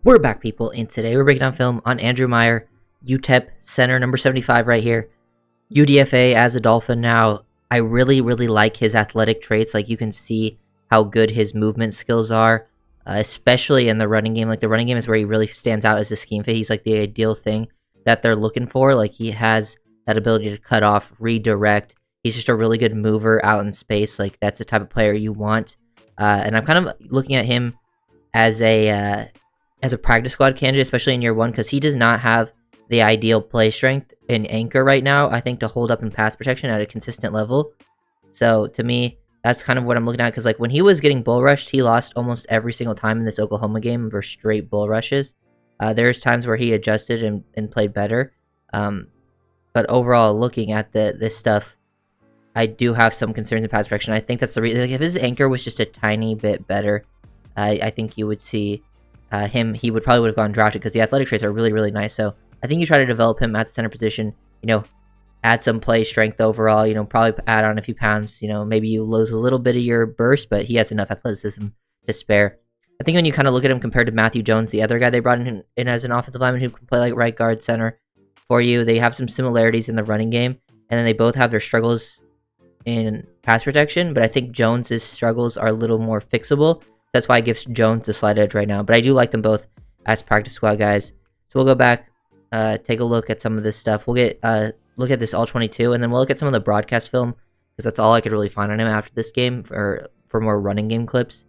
We're back, people, and today we're breaking down film on Andrew Meyer, Utep center number 75 right here. UDFA as a Dolphin now. I really like his athletic traits. Like, you can see how good his movement skills are, especially in the running game. Like, the running game is where he really stands out as a scheme fit. He's like the ideal thing that they're looking for. Like, he has that ability to cut off, redirect. He's just a really good mover out in space. Like, that's the type of player you want. And I'm kind of looking at him as a practice squad candidate, especially in year one, because he does not have the ideal play strength and anchor right now, I think, to hold up in pass protection at a consistent level. So to me, that's kind of what I'm looking at, because like when he was getting bull rushed, he lost almost every single time in this Oklahoma game for straight bull rushes. There's times where he adjusted and played better. But overall, looking at this stuff, I do have some concerns in pass protection. I think that's the reason. Like, if his anchor was just a tiny bit better, I think you would see he would probably have gone drafted, because the athletic traits are really nice. So I think you try to develop him at the center position, add some play strength overall, probably add on a few pounds, maybe you lose a little bit of your burst, but he has enough athleticism to spare. I think when you kind of look at him compared to Matthew Jones, the other guy they brought in as an offensive lineman who can play like right guard center for you, they have some similarities in the running game, and then they both have their struggles in pass protection, but I think Jones's struggles are a little more fixable. That's why I give Jones the slight edge right now. But I do like them both as practice squad guys. So we'll go back, take a look at some of this stuff. We'll get look at this all-22, and then we'll look at some of the broadcast film, because that's all I could really find on him after this game for more running game clips.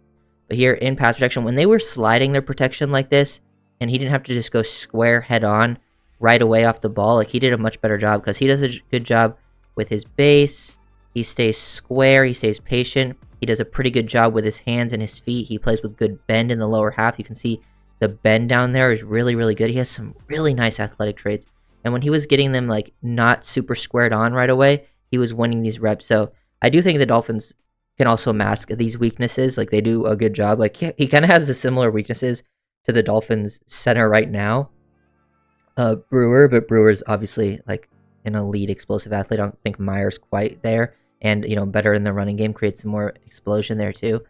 But here in pass protection, when they were sliding their protection like this, and he didn't have to just go square head-on right away off the ball, like he did a much better job, because he does a good job with his base. He stays square, he stays patient. He does a pretty good job with his hands and his feet. He plays with good bend in the lower half. You can see the bend down there is really good. He has some really nice athletic traits. And when he was getting them like not super squared on right away, he was winning these reps. So I do think the Dolphins can also mask these weaknesses. Like, they do a good job. Like, he kind of has the similar weaknesses to the Dolphins center right now, Brewer, but Brewer's obviously like an elite explosive athlete. I don't think Meyer's quite there. And, better in the running game, creates some more explosion there too.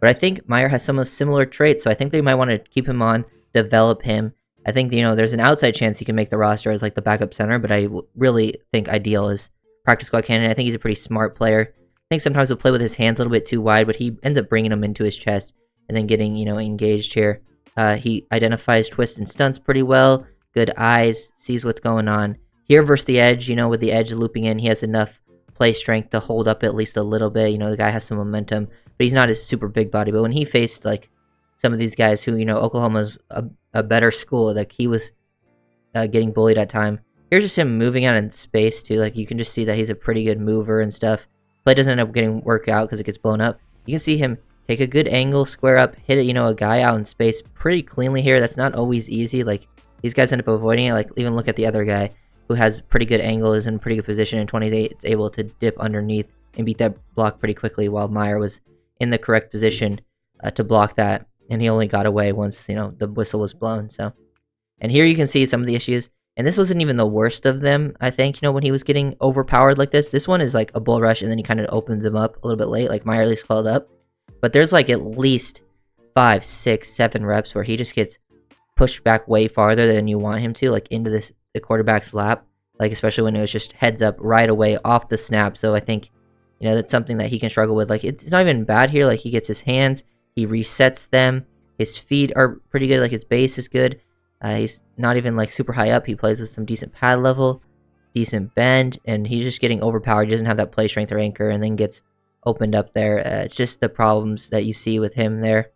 But I think Meyer has some of the similar traits, so I think they might want to keep him on, develop him. I think, there's an outside chance he can make the roster as like the backup center, but I really think ideal is practice squad candidate. I think he's a pretty smart player. I think sometimes he'll play with his hands a little bit too wide, but he ends up bringing them into his chest and then getting, engaged here. He identifies twists and stunts pretty well. Good eyes, sees what's going on. Here versus the edge, with the edge looping in, he has enough play strength to hold up at least a little bit. The guy has some momentum, but he's not a super big body. But when he faced like some of these guys who, Oklahoma's a better school, like he was getting bullied at time. Here's just him moving out in space too. Like, you can just see that he's a pretty good mover and stuff. Play doesn't end up getting worked out because it gets blown up. You can see him take a good angle, square up, hit it, a guy out in space pretty cleanly here. That's not always easy. Like, these guys end up avoiding it. Like, even look at the other guy who has pretty good angle, is in pretty good position, and 28 is able to dip underneath and beat that block pretty quickly, while Meyer was in the correct position to block that, and he only got away once, the whistle was blown. So, and here you can see some of the issues, and this wasn't even the worst of them, I think, when he was getting overpowered like this. This one is like a bull rush, and then he kind of opens him up a little bit late, like Meyer at least called up. But there's like at least 5, 6, 7 reps where he just gets pushed back way farther than you want him to, like into the quarterback's lap, like especially when it was just heads up right away off the snap. So I think, that's something that he can struggle with. Like, it's not even bad here. Like, he gets his hands, he resets them, his feet are pretty good, like his base is good. He's not even like super high up. He plays with some decent pad level, decent bend, and he's just getting overpowered. He doesn't have that play strength or anchor, and then gets opened up there. It's just the problems that you see with him there.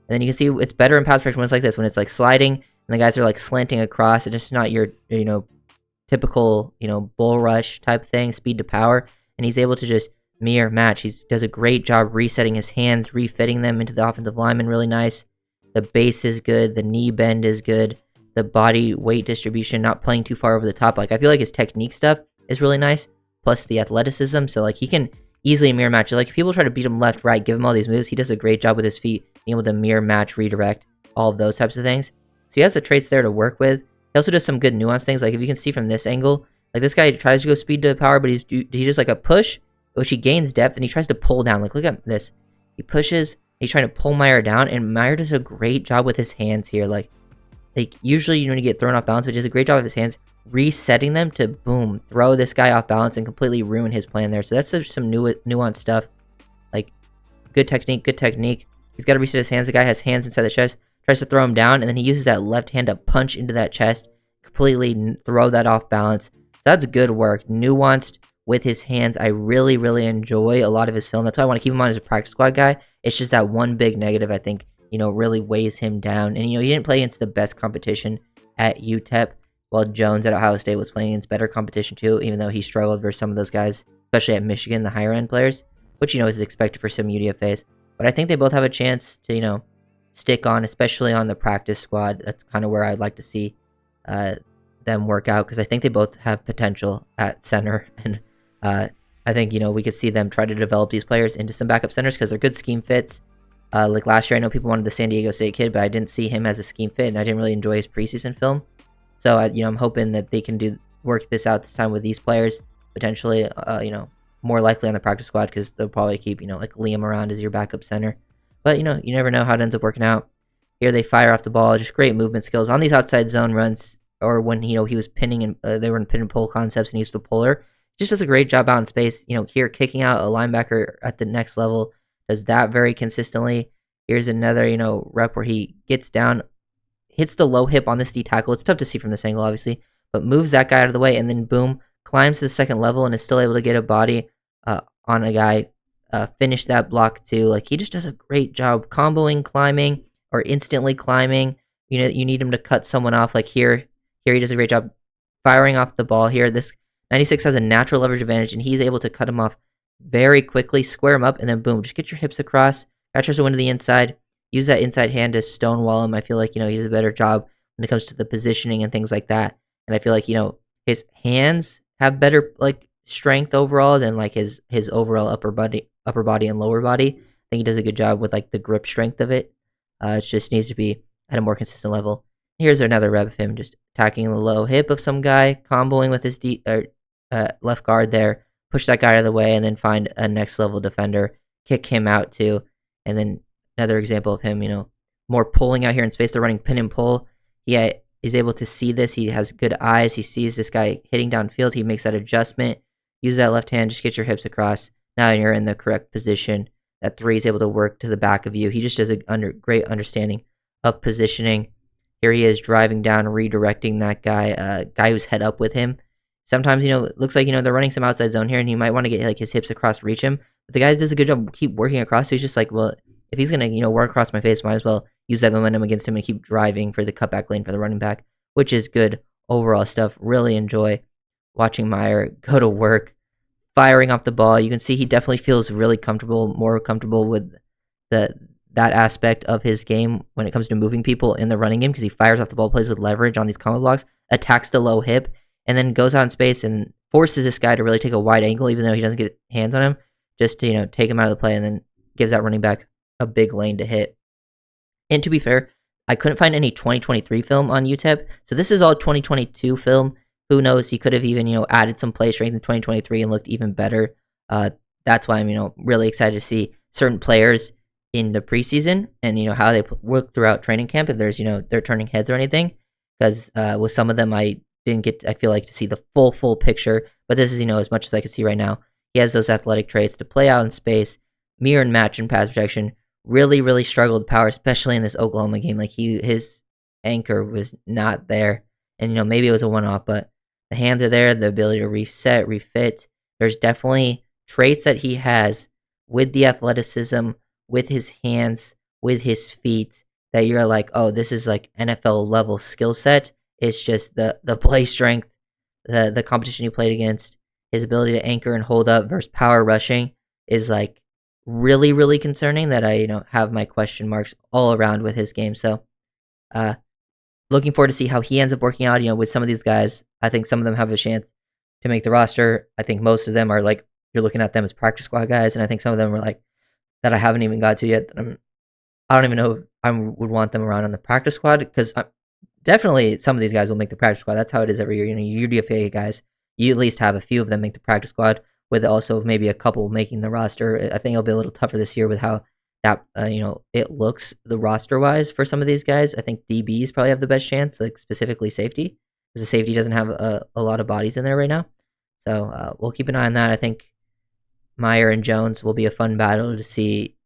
And then you can see it's better in pass protection when it's like this, when it's like sliding and the guys are like slanting across. It's just not your, typical, bull rush type thing, speed to power. And he's able to just mirror match. He does a great job resetting his hands, refitting them into the offensive lineman really nice. The base is good. The knee bend is good. The body weight distribution, not playing too far over the top. Like, I feel like his technique stuff is really nice. Plus the athleticism. So like, he can easily mirror match. Like, if people try to beat him left, right, give him all these moves, he does a great job with his feet, being able to mirror match, redirect, all of those types of things. So he has the traits there to work with. He also does some good nuanced things. Like, if you can see from this angle, like this guy tries to go speed to power, but he does like a push, which he gains depth, and he tries to pull down. Like, look at this. He pushes, he's trying to pull Meyer down, and Meyer does a great job with his hands here. Like, like usually you get thrown off balance, but he does a great job of his hands resetting them to boom, throw this guy off balance and completely ruin his plan there. So that's some nuanced stuff. Like good technique, good technique. He's got to reset his hands. The guy has hands inside the chest, tries to throw him down, and then he uses that left hand to punch into that chest, completely throw that off balance. So that's good work. Nuanced with his hands. I really, really enjoy a lot of his film. That's why I want to keep him on as a practice squad guy. It's just that one big negative, I think, really weighs him down. And, he didn't play against the best competition at UTEP, while Jones at Ohio State was playing against better competition too, even though he struggled versus some of those guys, especially at Michigan, the higher end players, which, is expected for some UDFAs. But I think they both have a chance to, stick on, especially on the practice squad. That's kind of where I'd like to see them work out, because I think they both have potential at center. And I think, we could see them try to develop these players into some backup centers because they're good scheme fits. Like last year, I know people wanted the San Diego State kid, but I didn't see him as a scheme fit, and I didn't really enjoy his preseason film. So, I'm hoping that they can work this out this time with these players, potentially, more likely on the practice squad, because they'll probably keep, like Liam around as your backup center. But, you never know how it ends up working out. Here they fire off the ball, just great movement skills on these outside zone runs, or when, he was pinning and they were in pin and pull concepts and he used the puller. Just does a great job out in space. Here kicking out a linebacker at the next level, does that very consistently. Here's another, rep where he gets down, hits the low hip on this D tackle. It's tough to see from this angle, obviously, but moves that guy out of the way, and then boom, climbs to the second level and is still able to get a body on a guy, finish that block too. Like, he just does a great job comboing, climbing, or instantly climbing. You need him to cut someone off. Like here he does a great job firing off the ball. Here, this 96 has a natural leverage advantage, and he's able to cut him off very quickly, square him up, and then boom, just get your hips across. Guy tries to win to the inside. Use that inside hand to stonewall him. I feel like, he does a better job when it comes to the positioning and things like that. And I feel like, his hands have better, like, strength overall than, like, his overall upper body and lower body. I think he does a good job with, like, the grip strength of it. It just needs to be at a more consistent level. Here's another rep of him just attacking the low hip of some guy, comboing with his left guard there, push that guy out of the way, and then find a next level defender, kick him out too. And then another example of him, more pulling out here in space. They're running pin and pull. He is able to see this. He has good eyes. He sees this guy hitting downfield. He makes that adjustment. Use that left hand. Just get your hips across. Now you're in the correct position. That 3 is able to work to the back of you. He just has a great understanding of positioning. Here he is driving down, redirecting that guy, guy who's head up with him. Sometimes, it looks like, they're running some outside zone here, and he might want to get, like, his hips across, reach him. But the guy does a good job keep working across, so he's just like, well, if he's going to, work across my face, might as well use that momentum against him and keep driving for the cutback lane for the running back, which is good overall stuff. Really enjoy watching Meyer go to work, firing off the ball. You can see he definitely feels really comfortable, more comfortable with that aspect of his game when it comes to moving people in the running game, because he fires off the ball, plays with leverage on these combo blocks, attacks the low hip, and then goes out in space and forces this guy to really take a wide angle, even though he doesn't get hands on him, just to, take him out of the play, and then gives that running back a big lane to hit. And to be fair, I couldn't find any 2023 film on UTEP, so this is all 2022 film. Who knows, he could have even, added some play strength in 2023 and looked even better. That's why I'm, really excited to see certain players in the preseason and, how they work throughout training camp, if there's, they're turning heads or anything, because with some of them, I didn't get, I feel like, to see the full picture, but this is, as much as I can see right now. He has those athletic traits to play out in space, mirror and match in pass protection. Really struggled with power, especially in this Oklahoma game. Like, his anchor was not there, and, maybe it was a one-off, but the hands are there, the ability to reset, refit. There's definitely traits that he has with the athleticism, with his hands, with his feet, that you're like, oh, this is like NFL level skill set. It's just the play strength, the competition you played against, his ability to anchor and hold up versus power rushing is like really concerning, that I, have my question marks all around with his game. So looking forward to see how he ends up working out, with some of these guys. I think some of them have a chance to make the roster. I think most of them are like, you're looking at them as practice squad guys, and I think some of them are like that I haven't even got to yet. I don't even know if I would want them around on the practice squad, because definitely some of these guys will make the practice squad. That's how it is every year. UDFA guys, you at least have a few of them make the practice squad, with also maybe a couple making the roster. I think it'll be a little tougher this year with how that it looks the roster wise for some of these guys. I think DBs probably have the best chance, like specifically safety, because the safety doesn't have a lot of bodies in there right now. So we'll keep an eye on that. I think Meyer and Jones will be a fun battle to see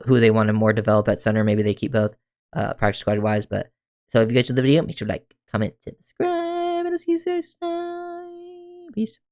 who they want to more develop at center. Maybe they keep both practice squad wise. But so if you guys enjoyed the video, make sure to like, comment, subscribe, and I'll see you next time. Peace.